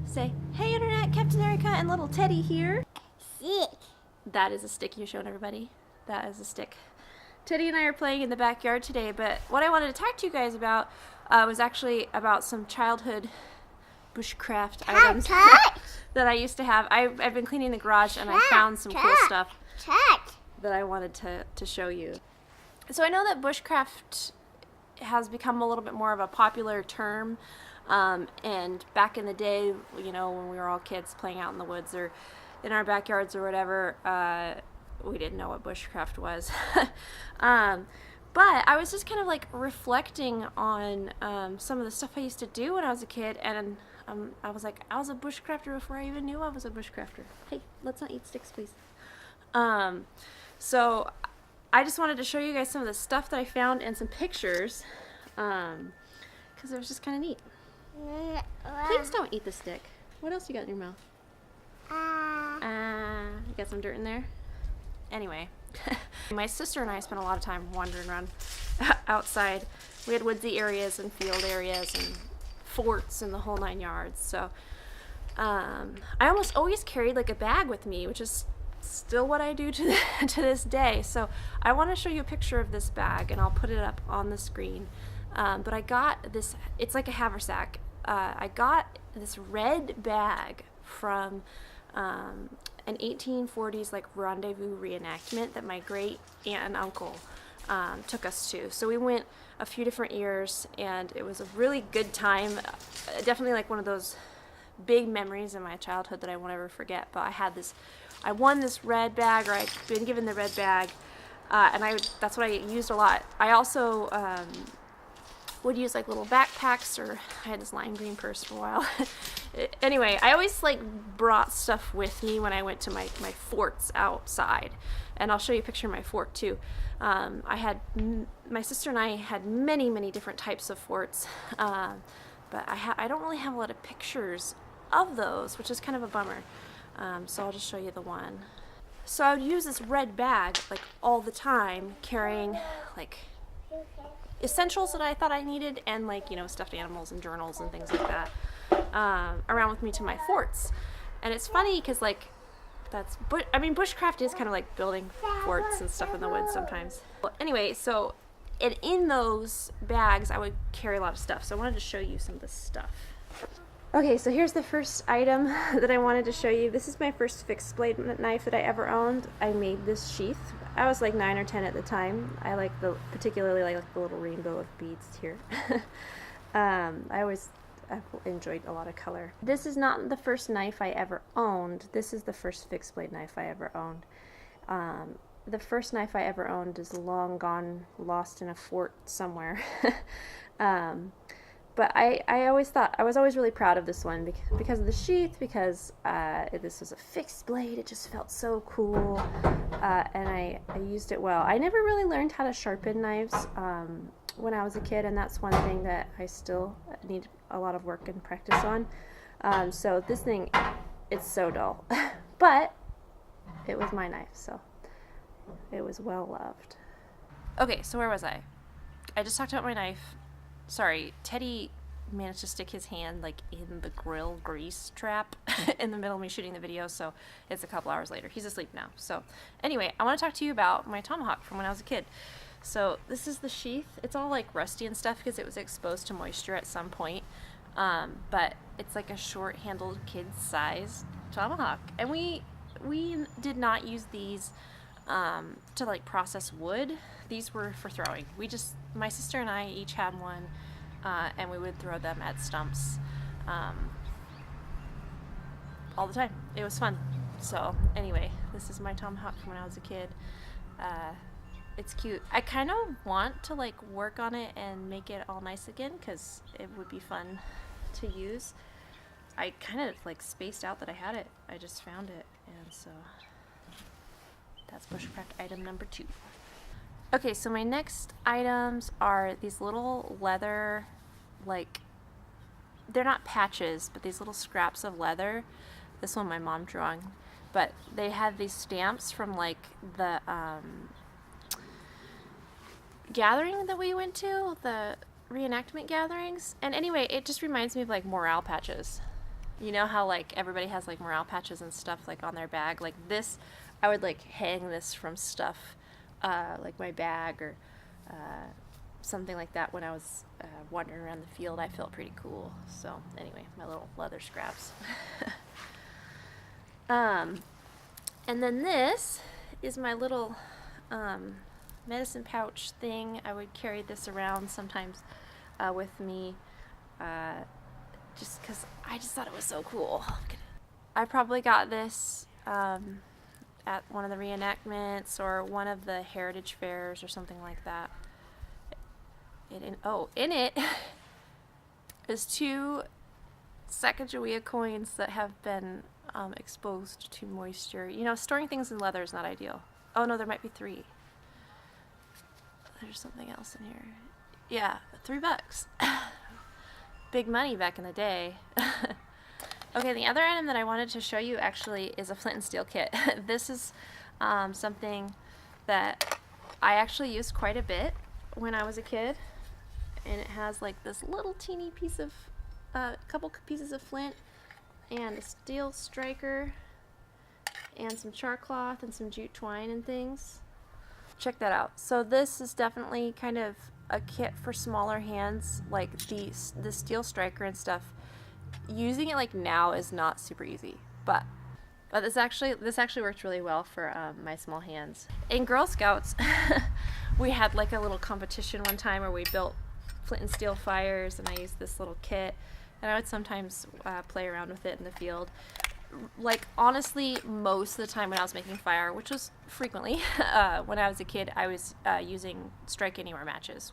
Say, hey Internet, Captain Erica and little Teddy here. Sick. That is a stick you're showing everybody. That is a stick. Teddy and I are playing in the backyard today, but what I wanted to talk to you guys about was actually about some childhood bushcraft items that I used to have. I've been cleaning the garage and I found some cool stuff that I wanted to show you. So I know that bushcraft has become a little bit more of a popular term, and back in the day, you know, when we were all kids playing out in the woods or in our backyards or whatever, we didn't know what bushcraft was. But I was just kind of like reflecting on some of the stuff I used to do when I was a kid, and I was like, I was a bushcrafter before I even knew I was a bushcrafter. Hey, let's not eat sticks, please. So I just wanted to show you guys some of the stuff that I found and some pictures, because it was just kind of neat. Please don't eat the stick. What else you got in your mouth? You got some dirt in there? Anyway, my sister and I spent a lot of time wandering around outside. We had woodsy areas and field areas and forts and the whole 9 yards. So I almost always carried like a bag with me, which is still what I do to this day. So I want to show you a picture of this bag, and I'll put it up on the screen. But I got this, it's like a haversack. I got this red bag from an 1840s like rendezvous reenactment that my great aunt and uncle took us to. So we went a few different years, and it was a really good time. Definitely like one of those big memories in my childhood that I won't ever forget. But I won this red bag, or I'd been given the red bag, and that's what I used a lot. I also would use like little backpacks, or I had this lime green purse for a while. Anyway, I always like brought stuff with me when I went to my forts outside, and I'll show you a picture of my fort too. My sister and I had many different types of forts, but I don't really have a lot of pictures of those, which is kind of a bummer. So I'll just show you the one. So I would use this red bag like all the time, carrying like essentials that I thought I needed, and like, you know, stuffed animals and journals and things like that around with me to my forts. And it's funny because like bushcraft is kind of like building forts and stuff in the woods sometimes. Well, anyway, so in those bags I would carry a lot of stuff, so I wanted to show you some of this stuff. Okay, so here's the first item that I wanted to show you. This is my first fixed blade knife that I ever owned. I made this sheath. I was like 9 or 10 at the time. I particularly like the little rainbow of beads here. I've enjoyed a lot of color. This is not the first knife I ever owned. This is the first fixed blade knife I ever owned. The first knife I ever owned is long gone, lost in a fort somewhere. But I was always really proud of this one because of the sheath, because this was a fixed blade. It just felt so cool, and I used it well. I never really learned how to sharpen knives when I was a kid, and that's one thing that I still need a lot of work and practice on. So this thing, it's so dull, but it was my knife, so it was well loved. Okay, so where was I? I just talked about my knife. Sorry, Teddy managed to stick his hand like in the grill grease trap in the middle of me shooting the video, so it's a couple hours later. He's asleep now. So anyway, I want to talk to you about my tomahawk from when I was a kid. So this is the sheath. It's all like rusty and stuff because it was exposed to moisture at some point, but it's like a short-handled kid-sized tomahawk, and we did not use these to like process wood. These were for throwing. My sister and I each had one, and we would throw them at stumps all the time. It was fun. So anyway, this is my tomahawk from when I was a kid. It's cute. I kind of want to like work on it and make it all nice again, because it would be fun to use. I kind of like spaced out that I had it. I just found it, and so that's bushcraft item number 2. Okay, so my next items are these little leather, like, they're not patches, but these little scraps of leather. This one my mom drew on, but they had these stamps from like the gathering that we went to, the reenactment gatherings. And anyway, it just reminds me of like morale patches. You know how like everybody has like morale patches and stuff like on their bag? Like this, I would like hang this from stuff like my bag or something like that when I was wandering around the field. I felt pretty cool. So anyway, my little leather scraps. And then this is my little medicine pouch thing. I would carry this around sometimes with me just because I just thought it was so cool. I probably got this at one of the reenactments or one of the heritage fairs or something like that. In it is 2 Sacagawea coins that have been exposed to moisture. You know, storing things in leather is not ideal. Oh no, there might be 3. There's something else in here. Yeah, $3. Big money back in the day. Okay, the other item that I wanted to show you actually is a flint and steel kit. This is something that I actually used quite a bit when I was a kid. And it has like this little teeny piece of, couple pieces of flint and a steel striker and some char cloth and some jute twine and things. Check that out. So this is definitely kind of a kit for smaller hands, like the steel striker and stuff. Using it like now is not super easy, but this actually works really well for my small hands. In Girl Scouts, we had like a little competition one time where we built flint and steel fires, and I used this little kit, and I would sometimes play around with it in the field. Like honestly, most of the time when I was making fire, which was frequently, when I was a kid, I was using Strike Anywhere matches.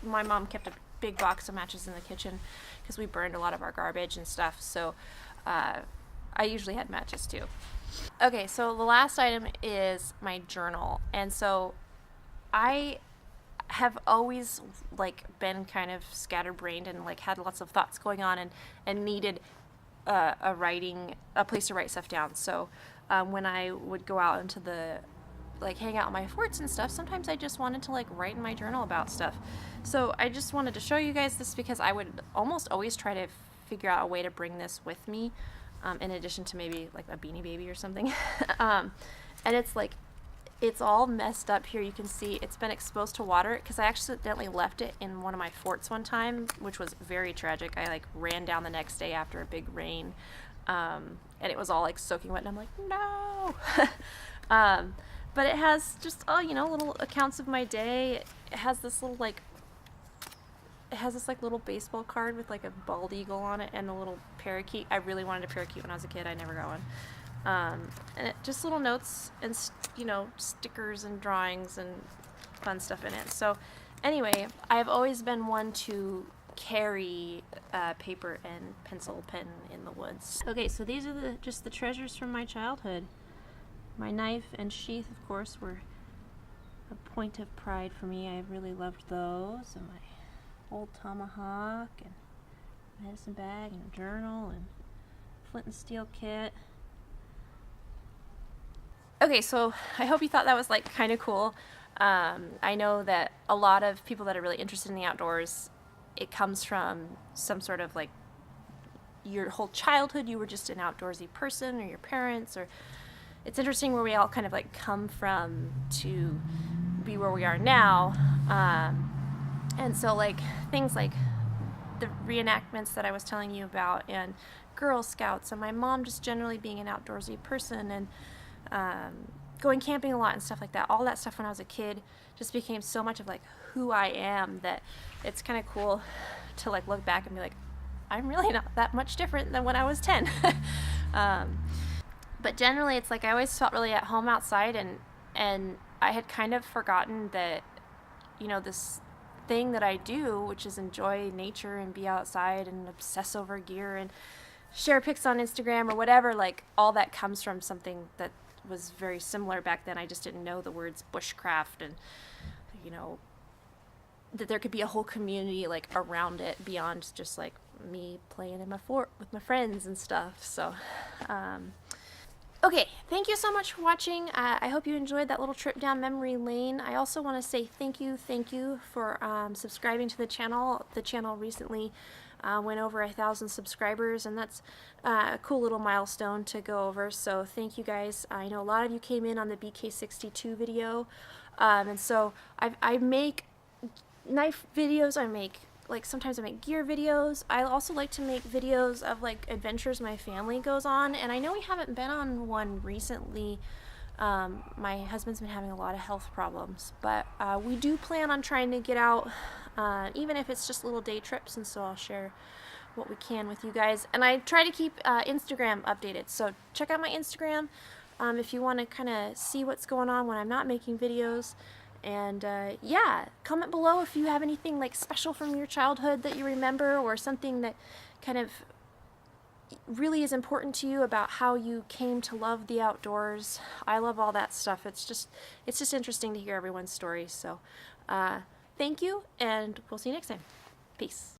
My mom kept a big box of matches in the kitchen because we burned a lot of our garbage and stuff, so I usually had matches too. Okay, so the last item is my journal, and so I have always like been kind of scatterbrained and like had lots of thoughts going on and needed a place to write stuff down. So when I would go out into the like hang out in my forts and stuff, sometimes I just wanted to like write in my journal about stuff. So I just wanted to show you guys this because I would almost always try to figure out a way to bring this with me, in addition to maybe like a Beanie Baby or something. And it's like, it's all messed up here. You can see it's been exposed to water because I accidentally left it in one of my forts one time, which was very tragic. I like ran down the next day after a big rain, and it was all like soaking wet, and I'm like, no. But it has just, you know, little accounts of my day. It has this little like, little baseball card with like a bald eagle on it and a little parakeet. I really wanted a parakeet when I was a kid. I never got one. And it just little notes and, you know, stickers and drawings and fun stuff in it. So anyway, I've always been one to carry paper and pencil pen in the woods. Okay, so these are just the treasures from my childhood. My knife and sheath, of course, were a point of pride for me. I really loved those. And my old tomahawk and medicine bag and journal and flint and steel kit. Okay, so I hope you thought that was like kind of cool. I know that a lot of people that are really interested in the outdoors, it comes from some sort of like your whole childhood you were just an outdoorsy person, or your parents, or it's interesting where we all kind of like come from to be where we are now. And so like things like the reenactments that I was telling you about, and Girl Scouts, and my mom just generally being an outdoorsy person, and going camping a lot and stuff like that. All that stuff when I was a kid just became so much of like who I am that it's kind of cool to like look back and be like, I'm really not that much different than when I was 10. But generally it's like I always felt really at home outside, and I had kind of forgotten that, you know, this thing that I do, which is enjoy nature and be outside and obsess over gear and share pics on Instagram or whatever, like all that comes from something that was very similar back then. I just didn't know the words bushcraft, and you know, that there could be a whole community like around it beyond just like me playing in my fort with my friends and stuff. So okay, thank you so much for watching. I hope you enjoyed that little trip down memory lane. I also want to say thank you for subscribing to the channel. The channel recently went over 1,000 subscribers, and that's a cool little milestone to go over. So thank you guys. I know a lot of you came in on the BK62 video, and so I make knife videos. I make, like, sometimes I make gear videos. I also like to make videos of, like, adventures my family goes on, and I know we haven't been on one recently. My husband's been having a lot of health problems, but we do plan on trying to get out, even if it's just little day trips, and so I'll share what we can with you guys. And I try to keep Instagram updated, so check out my Instagram if you want to kind of see what's going on when I'm not making videos. And yeah, comment below if you have anything like special from your childhood that you remember, or something that kind of really is important to you about how you came to love the outdoors. I love all that stuff. It's just interesting to hear everyone's stories. So thank you, and we'll see you next time. Peace.